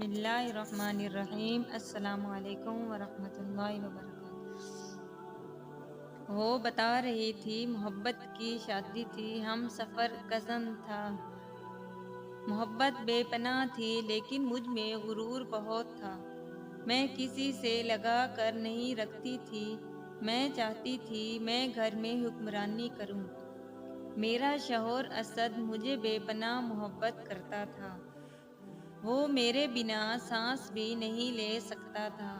بسم اللہ الرحمن الرحیم۔ السلام علیکم ورحمۃ اللہ وبرکاتہ۔ وہ بتا رہی تھی محبت کی شادی تھی، ہم سفر کزن تھا۔ محبت بے پناہ تھی لیکن مجھ میں غرور بہت تھا۔ میں کسی سے لگا کر نہیں رکھتی تھی، میں چاہتی تھی میں گھر میں حکمرانی کروں۔ میرا شوہر اسد مجھے بے پناہ محبت کرتا تھا، وہ میرے بنا سانس بھی نہیں لے سکتا تھا۔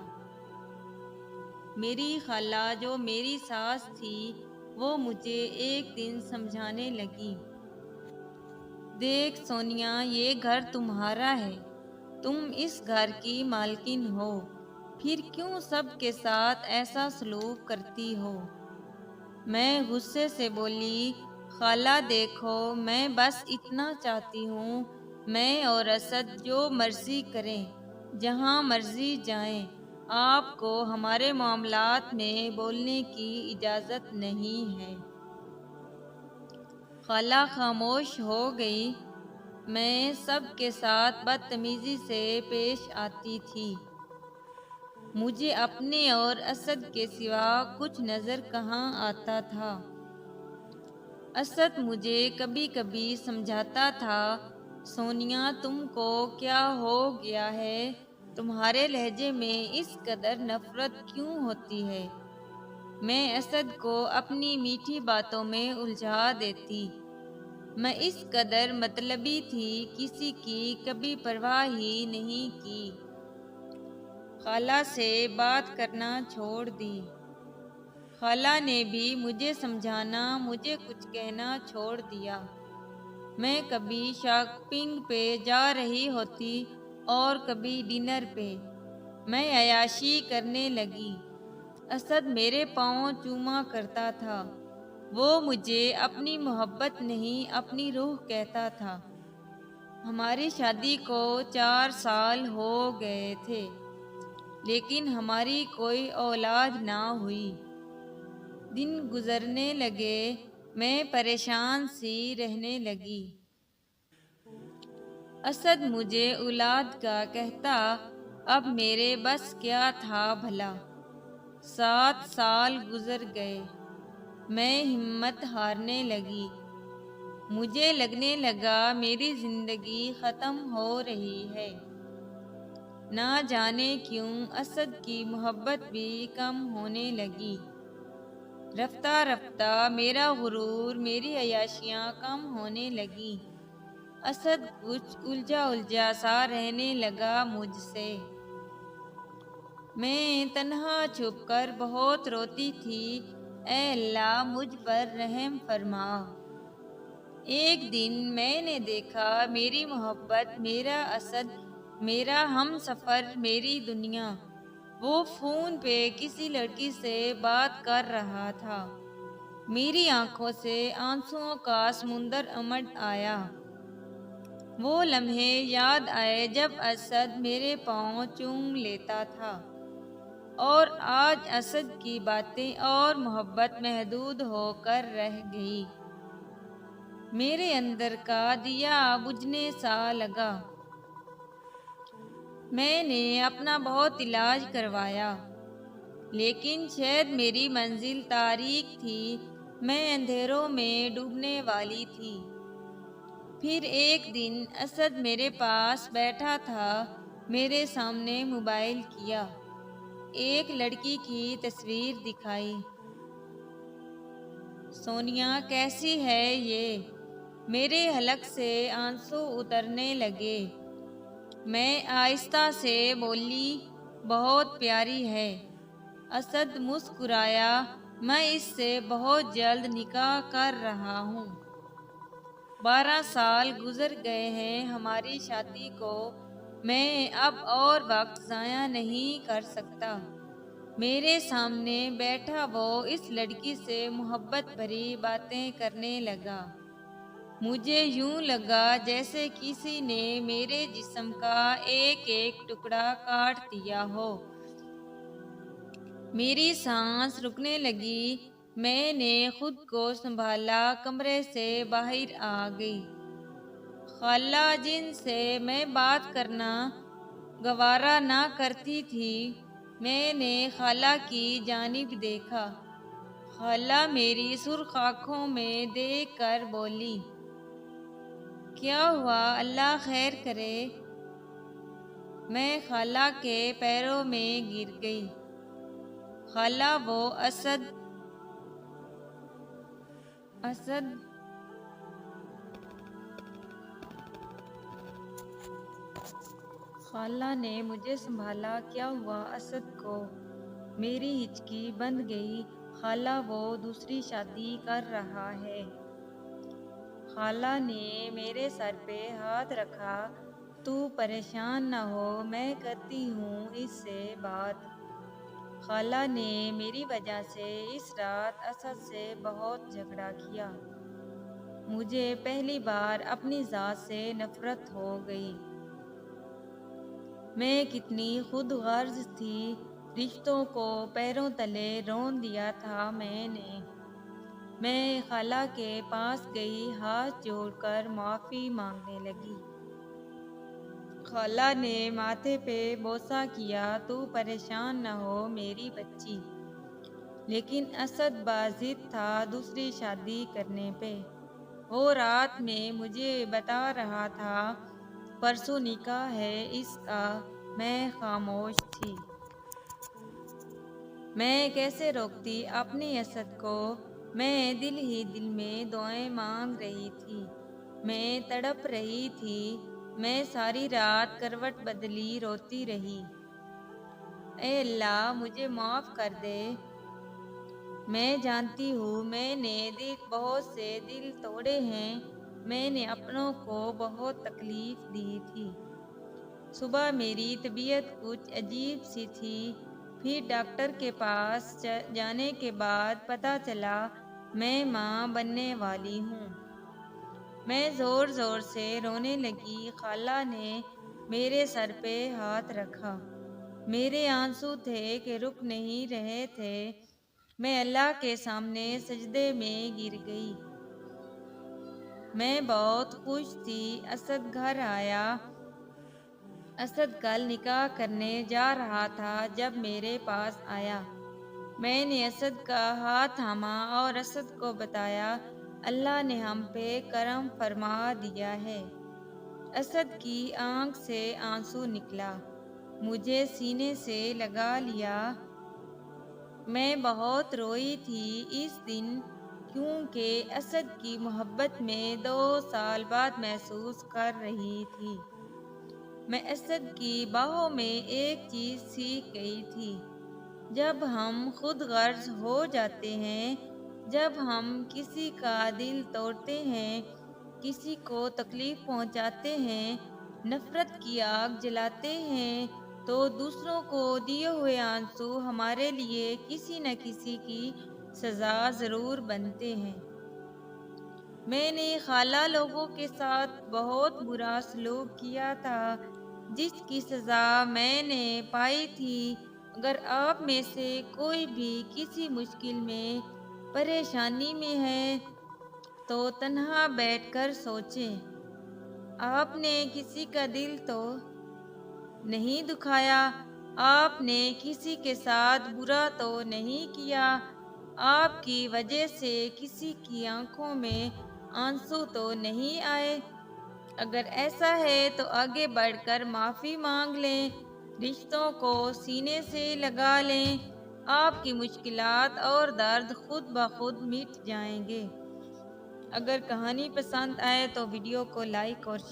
میری خالہ جو میری ساس تھی وہ مجھے ایک دن سمجھانے لگی، دیکھ سونیا، یہ گھر تمہارا ہے، تم اس گھر کی مالکن ہو، پھر کیوں سب کے ساتھ ایسا سلوک کرتی ہو؟ میں غصے سے بولی، خالہ دیکھو، میں بس اتنا چاہتی ہوں میں اور اسد جو مرضی کریں، جہاں مرضی جائیں، آپ کو ہمارے معاملات میں بولنے کی اجازت نہیں ہے۔ خالہ خاموش ہو گئی۔ میں سب کے ساتھ بدتمیزی سے پیش آتی تھی، مجھے اپنے اور اسد کے سوا کچھ نظر کہاں آتا تھا۔ اسد مجھے کبھی کبھی سمجھاتا تھا، سونیا تم کو کیا ہو گیا ہے، تمہارے لہجے میں اس قدر نفرت کیوں ہوتی ہے؟ میں اسد کو اپنی میٹھی باتوں میں الجھا دیتی، میں اس قدر مطلبی تھی، کسی کی کبھی پرواہ ہی نہیں کی۔ خالہ سے بات کرنا چھوڑ دی۔ خالہ نے بھی مجھے سمجھانا، مجھے کچھ کہنا چھوڑ دیا۔ میں کبھی شاپنگ پہ جا رہی ہوتی اور کبھی ڈنر پہ، میں عیاشی کرنے لگی۔ اسد میرے پاؤں چوما کرتا تھا، وہ مجھے اپنی محبت نہیں اپنی روح کہتا تھا۔ ہماری شادی کو 4 سال ہو گئے تھے لیکن ہماری کوئی اولاد نہ ہوئی۔ دن گزرنے لگے، میں پریشان سی رہنے لگی۔ اسد مجھے اولاد کا کہتا، اب میرے بس کیا تھا بھلا۔ 7 سال گزر گئے، میں ہمت ہارنے لگی، مجھے لگنے لگا میری زندگی ختم ہو رہی ہے۔ نہ جانے کیوں اسد کی محبت بھی کم ہونے لگی۔ رفتہ رفتہ میرا غرور، میری عیاشیاں کم ہونے لگی۔ اسد کچھ الجھا سا رہنے لگا مجھ سے۔ میں تنہا چھپ کر بہت روتی تھی، اے اللہ مجھ پر رحم فرما۔ ایک دن میں نے دیکھا میری محبت، میرا اسد، میرا ہم سفر، میری دنیا، وہ فون پہ کسی لڑکی سے بات کر رہا تھا۔ میری آنکھوں سے آنسوؤں کا سمندر امڈ آیا۔ وہ لمحے یاد آئے جب اسد میرے پاؤں چوم لیتا تھا، اور آج اسد کی باتیں اور محبت محدود ہو کر رہ گئی۔ میرے اندر کا دیا بجھنے سا لگا۔ میں نے اپنا بہت علاج کروایا لیکن شاید میری منزل تاریک تھی، میں اندھیروں میں ڈوبنے والی تھی۔ پھر ایک دن اسد میرے پاس بیٹھا تھا، میرے سامنے موبائل کیا، ایک لڑکی کی تصویر دکھائی۔ سونیا کیسی ہے یہ؟ میرے حلق سے آنسو اترنے لگے۔ میں آہستہ سے بولی، بہت پیاری ہے۔ اسد مسکرایا، میں اس سے بہت جلد نکاح کر رہا ہوں۔ 12 سال گزر گئے ہیں ہماری شادی کو، میں اب اور وقت ضائع نہیں کر سکتا۔ میرے سامنے بیٹھا وہ اس لڑکی سے محبت بھری باتیں کرنے لگا۔ مجھے یوں لگا جیسے کسی نے میرے جسم کا ایک ایک ٹکڑا کاٹ دیا ہو۔ میری سانس رکنے لگی، میں نے خود کو سنبھالا، کمرے سے باہر آ گئی۔ خالہ جن سے میں بات کرنا گوارا نہ کرتی تھی، میں نے خالہ کی جانب دیکھا۔ خالہ میری سرخ آنکھوں میں دیکھ کر بولی، کیا ہوا؟ اللہ خیر کرے۔ میں خالہ کے پیروں میں گر گئی۔ خالہ وہ اسد خالہ نے مجھے سنبھالا۔ کیا ہوا اسد کو؟ میری ہچکی بندھ گئی۔ خالہ وہ دوسری شادی کر رہا ہے۔ خالہ نے میرے سر پہ ہاتھ رکھا۔ تو پریشان نہ ہو، میں کرتی ہوں اس سے بات۔ خالہ نے میری وجہ سے اس رات اسد سے بہت جھگڑا کیا۔ مجھے پہلی بار اپنی ذات سے نفرت ہو گئی۔ میں کتنی خود غرض تھی، رشتوں کو پیروں تلے رون دیا تھا میں نے۔ میں خالہ کے پاس گئی، ہاتھ جوڑ کر معافی مانگنے لگی۔ خالہ نے ماتھے پہ بوسہ کیا۔ تو پریشان نہ ہو میری بچی۔ لیکن اسد باضد تھا دوسری شادی کرنے پہ۔ وہ رات میں مجھے بتا رہا تھا پرسوں نکاح ہے اس کا۔ میں خاموش تھی۔ میں کیسے روکتی اپنے اسد کو؟ میں دل ہی دل میں دعائیں مانگ رہی تھی۔ میں تڑپ رہی تھی۔ میں ساری رات کروٹ بدلی روتی رہی۔ اے اللہ مجھے معاف کر دے۔ میں جانتی ہوں میں نے بہت سے دل توڑے ہیں۔ میں نے اپنوں کو بہت تکلیف دی تھی۔ صبح میری طبیعت کچھ عجیب سی تھی۔ پھر ڈاکٹر کے پاس جانے کے بعد پتہ چلا میں ماں بننے والی ہوں۔ میں زور زور سے رونے لگی۔ خالہ نے میرے سر پہ ہاتھ رکھا۔ میرے آنسو تھے کہ رک نہیں رہے تھے۔ میں اللہ کے سامنے سجدے میں گر گئی۔ میں بہت خوش تھی۔ اسد گھر آیا۔ اسد کل نکاح کرنے جا رہا تھا جب میرے پاس آیا۔ میں نے اسد کا ہاتھ تھاما اور اسد کو بتایا اللہ نے ہم پہ کرم فرما دیا ہے۔ اسد کی آنکھ سے آنسو نکلا۔ مجھے سینے سے لگا لیا۔ میں بہت روئی تھی اس دن، کیونکہ اسد کی محبت میں 2 سال بعد محسوس کر رہی تھی۔ میں اسد کی باہوں میں ایک چیز سیکھ گئی تھی، جب ہم خود غرض ہو جاتے ہیں، جب ہم کسی کا دل توڑتے ہیں، کسی کو تکلیف پہنچاتے ہیں، نفرت کی آگ جلاتے ہیں، تو دوسروں کو دیے ہوئے آنسو ہمارے لیے کسی نہ کسی کی سزا ضرور بنتے ہیں۔ میں نے خالہ لوگوں کے ساتھ بہت برا سلوک کیا تھا، جس کی سزا میں نے پائی تھی۔ اگر آپ میں سے کوئی بھی کسی مشکل میں، پریشانی میں ہے تو تنہا بیٹھ کر سوچیں، آپ نے کسی کا دل تو نہیں دکھایا، آپ نے کسی کے ساتھ برا تو نہیں کیا، آپ کی وجہ سے کسی کی آنکھوں میں آنسو تو نہیں آئے۔ اگر ایسا ہے تو آگے بڑھ کر معافی مانگ لیں، رشتوں کو سینے سے لگا لیں، آپ کی مشکلات اور درد خود بخود مٹ جائیں گے۔ اگر کہانی پسند آئے تو ویڈیو کو لائک اور شیئر